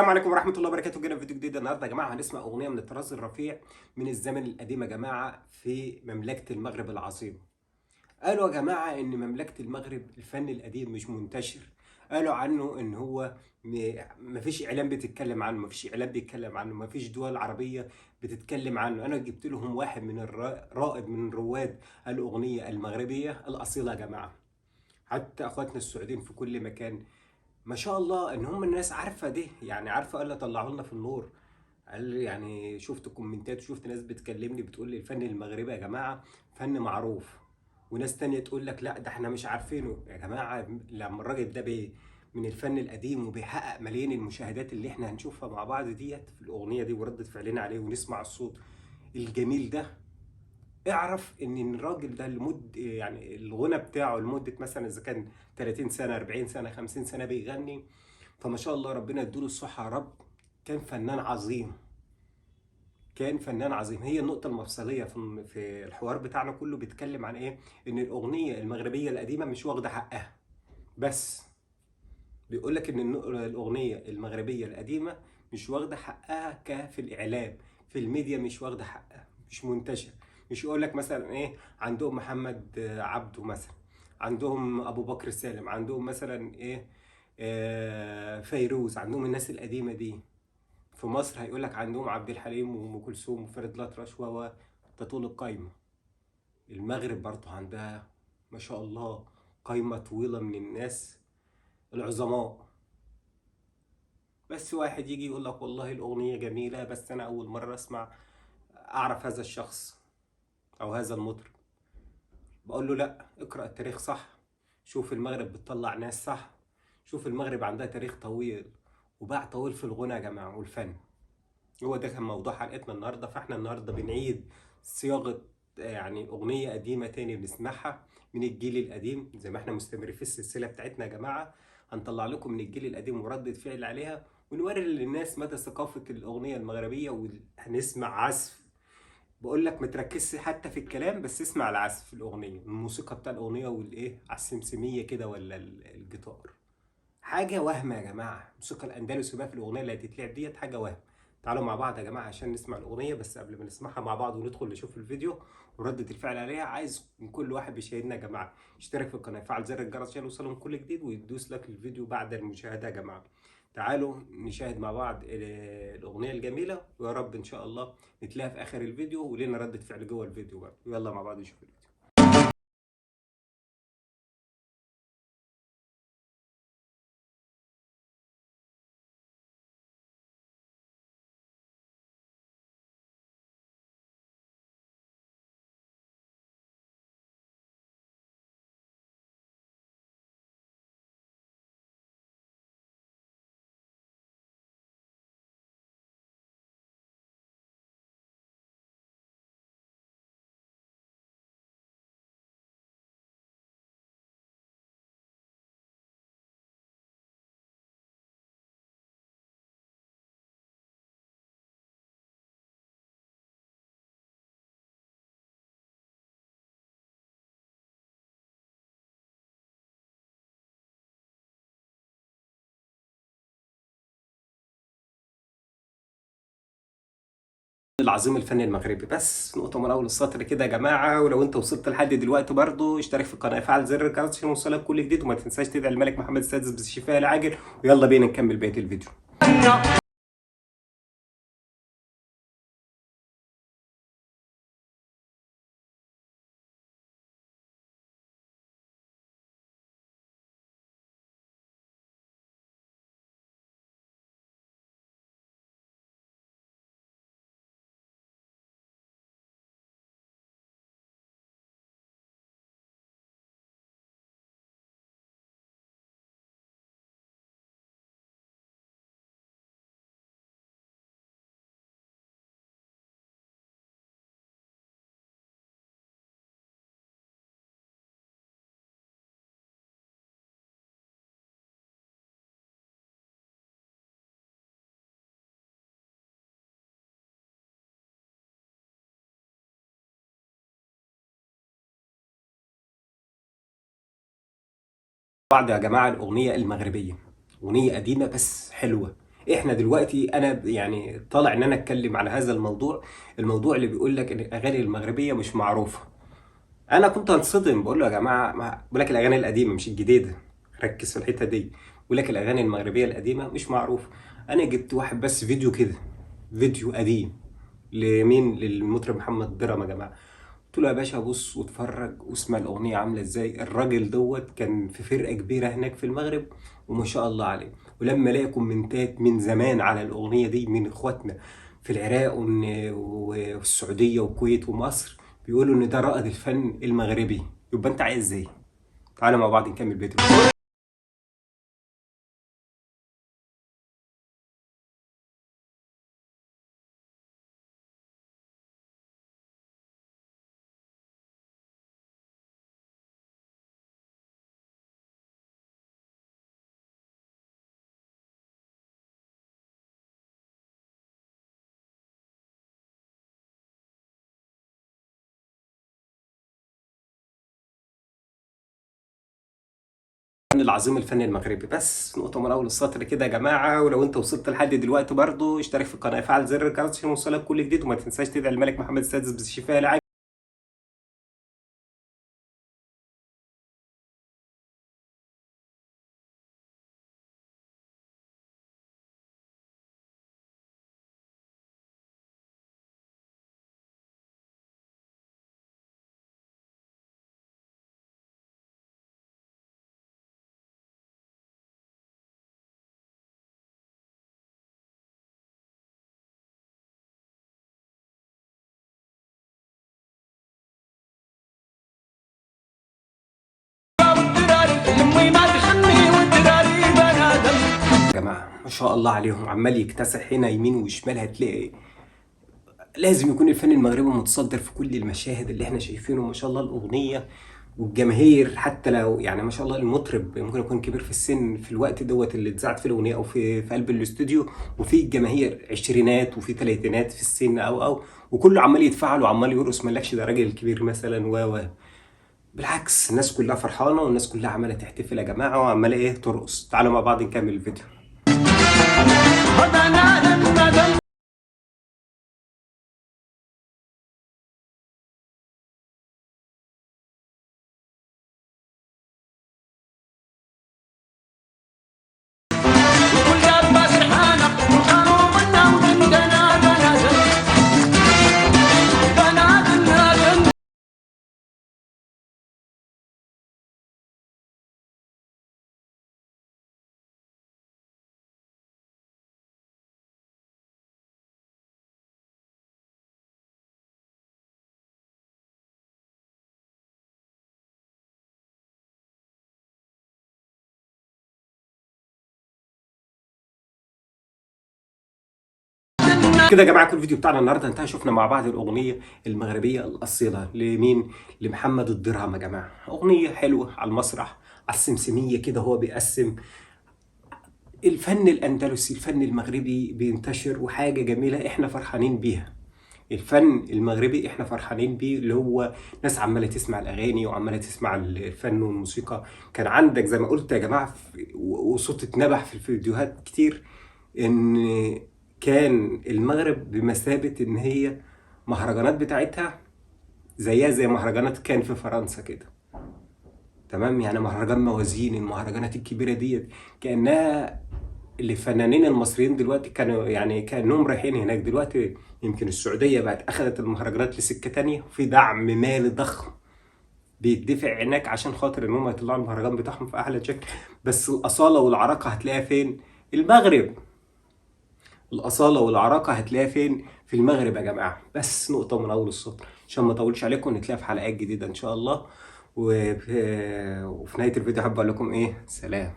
السلام عليكم ورحمة الله وبركاته. جينا في فيديو جديد النهارده يا جماعة. هنسمع أغنية من الطراز الرفيع من الزمن القديم يا جماعة في مملكة المغرب العظيم. قالوا يا جماعة إن مملكة المغرب الفن القديم مش منتشر. قالوا عنه إن هو مفيش إعلام بتتكلم عنه، مفيش إعلام بيتكلم عنه، مفيش دول عربية بتتكلم عنه. أنا جبت لهم واحد من رائد من رواد الأغنية المغربية الأصيلة يا جماعة. حتى اخواتنا السعوديين في كل مكان ما شاء الله ان هم الناس عارفه دي، يعني عارفه قال طلعوا لنا في النور. قال يعني شفت كومنتات وشفت ناس بتكلمني بتقول لي الفن المغربي يا جماعه فن معروف، وناس تانية تقول لك لا ده احنا مش عارفينه يا جماعه. لما الراجل ده من الفن القديم وبيحقق ملايين المشاهدات اللي احنا هنشوفها مع بعض ديت في الاغنيه دي وردة فعلنا عليه ونسمع الصوت الجميل ده، اعرف ان الراجل ده يعني الغنى بتاعه لمده مثلا اذا كان 30 سنه 40 سنه 50 سنه بيغني، فما شاء الله ربنا يديله الصحه يا رب. كان فنان عظيم، كان فنان عظيم. هي النقطه المفصليه في الحوار بتاعنا كله بيتكلم عن ايه؟ ان الاغنيه المغربيه القديمه مش واخده حقها. بس بيقول لك ان الاغنيه المغربيه القديمه مش واخده حقها في الاعلام، في الميديا مش واخده حقها، مش منتشر. مش يقول لك مثلا ايه عندهم محمد عبده مثلا، عندهم ابو بكر سالم، عندهم مثلا ايه فيروز، عندهم الناس القديمه دي. في مصر هيقول لك عندهم عبد الحليم وام كلثوم وفريد الأطرش وتطول القايمه. المغرب برضه عندها ما شاء الله قايمه طويله من الناس العظماء. بس واحد يجي يقول لك والله الأغنية جميلة بس أنا أول مرة أسمع أعرف هذا الشخص أو هذا المطرب. بقول له لا، اقرأ التاريخ صح، شوف المغرب بتطلع ناس صح، شوف المغرب عندها تاريخ طويل وباع طويل في الغنى يا جماعة والفن. هو ده كان موضوع حلقتنا النهاردة. فاحنا النهاردة بنعيد صياغة يعني أغنية قديمة تاني بنسمعها من الجيل القديم، زي ما احنا مستمرين في السلسلة بتاعتنا يا جماعة. هنطلع لكم من الجيل القديم وردة فعل عليها، ونوري للناس مدى ثقافة الأغنية المغربية. وهنسمع عزف، بقول لك ما تركزش حتى في الكلام، بس اسمع العزف في الأغنية، الموسيقى بتاع الأغنية والإيه على السمسمية كده ولا الجيتار. حاجة وهم يا جماعة. الموسيقى الأندلسي بقى في الأغنية اللي هتتلعب ديت حاجة وهم. تعالوا مع بعض يا جماعة عشان نسمع الأغنية. بس قبل ما نسمعها مع بعض وندخل نشوف الفيديو وردة الفعل عليها، عايز من كل واحد بيشاهدنا يا جماعة يشترك في القناة، يفعل زر الجرس عشان يوصلهم كل جديد، ويدوس لايك للفيديو بعد المشاهدة يا جماعة. تعالوا نشاهد مع بعض الأغنية الجميلة، ويا رب إن شاء الله نتلاقي في آخر الفيديو ولينا ردة فعل جوه الفيديو بقى. يلا مع بعض نشوف الفيديو. العظيم الفني المغربي. بس نقطة من أول السطر كده يا جماعة. ولو أنت وصلت لحد دلوقتي برضه اشترك في القناة، فعل زر الجرس عشان يوصلك كل جديد، وما تنساش تدعي الملك محمد السادس بالشفاء العاجل. ويلا بينا نكمل بقية الفيديو. بعض يا جماعة الأغنية المغربية أغنية قديمة بس حلوة. احنا دلوقتي انا يعني طالع ان انا اتكلم على هذا الموضوع اللي بيقول لك ان الاغاني المغربيه مش معروفه. انا كنت هنصدم، بقول له يا جماعه، بقول لك الاغاني القديمه مش الجديده، ركز في الحته دي. بقول لك الاغاني المغربيه القديمه مش معروفه. انا جبت واحد بس فيديو كده، فيديو قديم لمين؟ للمطرب محمد درام يا جماعه. قلت له يا باشا بص واتفرج واسمع الاغنيه عامله ازاي. الراجل دوت كان في فرقه كبيره هناك في المغرب وما شاء الله عليه. ولما الاقي كومنتات من زمان على الاغنيه دي من اخواتنا في العراق والسعوديه والكويت ومصر بيقولوا ان ده رائد الفن المغربي، يبقى انت عايز ايه؟ تعالى مع بعض نكمل فيديو. الفن العظيم، الفن المغربي. بس نقطة من أول السطر كده يا جماعة. ولو أنت وصلت لحد دلوقتي برضه اشترك في القناة، فعل زر الجرس عشان يوصلك كل جديد، وما تنساش تدعي الملك محمد السادس بالشفاء العاجل. يا جماعة ما شاء الله عليهم، عمال يكتسح هنا يمين وشمال. هتلاقي لازم يكون الفن المغربي متصدر في كل المشاهد اللي احنا شايفينه. ما شاء الله الأغنية والجماهير، حتى لو يعني ما شاء الله المطرب ممكن يكون كبير في السن في الوقت دوت اللي اتذاعت فيه الأغنية أو في قلب الاستوديو، وفي الجماهير عشرينات وفي تلاتينات في السن أو وكله عمال يتفاعل وعمال يرقص. مالكش ده راجل كبير مثلا بالعكس، الناس كلها فرحانة والناس كلها عمالة تحتفل يا جماعة وعمالة إيه ترقص. تعالوا مع بعض نكمل الفيديو. كده يا جماعه كل الفيديو بتاعنا النهارده انتهى. شفنا مع بعض الاغنيه المغربيه الاصيله لمين؟ لمحمد الدرهم يا جماعه. اغنيه حلوه على المسرح، على السمسميه كده، هو بيقسم الفن الاندلسي، الفن المغربي بينتشر، وحاجه جميله احنا فرحانين بيها. الفن المغربي احنا فرحانين بيه، اللي هو ناس عماله تسمع الاغاني وعماله تسمع الفن والموسيقى. كان عندك زي ما قلت يا جماعه وصوت اتنبح في الفيديوهات كتير، ان كان المغرب بمثابه ان هي مهرجانات بتاعتها زيها زي مهرجانات كان في فرنسا كده. تمام، يعني مهرجان موازين، المهرجانات الكبيره ديت كانها الفنانين المصريين دلوقتي كانوا يعني كانهم رايحين هناك. دلوقتي يمكن السعوديه بقت اخذت المهرجانات لسكه تانية، وفي دعم مالي ضخم بيدفع هناك عشان خاطر ان هم يطلعوا المهرجان بتاعهم في احلى شكل. بس الاصاله والعراقه هتلاقيها فين؟ المغرب. الاصاله والعراقه هتلاقيها فين؟ في المغرب يا جماعه. بس نقطه من اول السطر عشان ما اطولش عليكم، نتلاقي في حلقات جديده ان شاء الله. وفي نهايه الفيديو حابب اقول لكم ايه؟ سلام.